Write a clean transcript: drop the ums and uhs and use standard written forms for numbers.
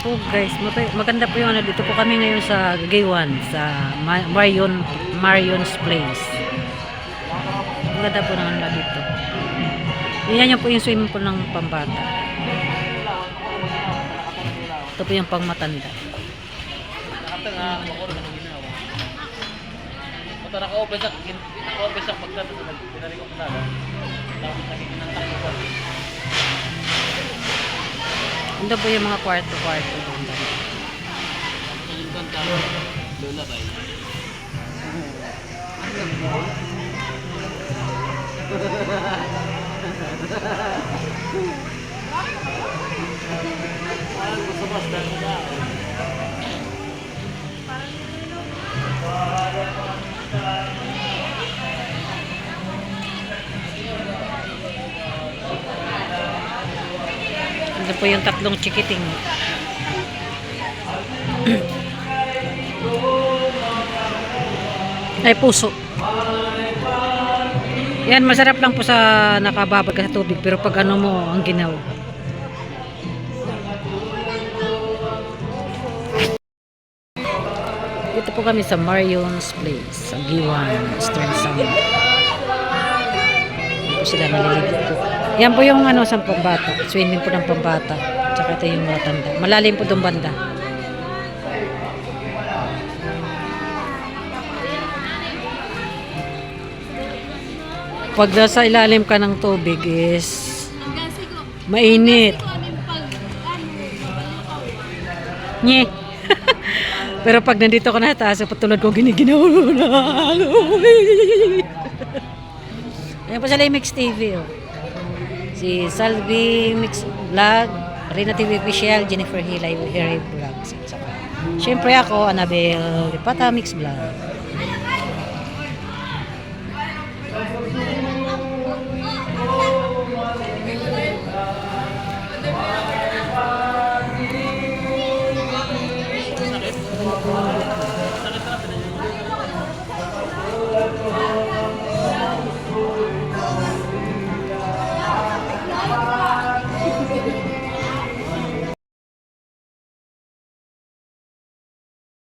po guys, maganda po yung ano, dito po kami ngayon sa Gaywan, sa Marion's Place. Maganda po naman na dito. Yan yung po yung swimming pool ng pambata. Ito po yung pangmatanda. Naka-open sa pagdating sa pinari ko na. Ito po yung mga kwarto-kwarto doon. Lola ba? Ito po yung tatlong chikiting. Ay, puso. Yan, masarap lang po sa nakababad ka sa tubig. Pero pag ano mo, ang ginaw. Dito po kami sa Marion's Place. Sa Giwan, Eastern Samar. Yan po sila naliligo po. Yan po yung ano sa pambata. Swimming po ng pambata. Tsaka ito yung matanda. Malalim po doon banda. Pag nasa ilalim ka ng tubig is mainit. Nye. Pero pag nandito ka na taas, patulad ko giniginaw na. Ayan po sa Mix TV. Oh. Si Salvi Mix Vlog, Rina TV Official, Jennifer Hilay Vlogs. Siyempre ako, Annabel Lipata Mix Vlog.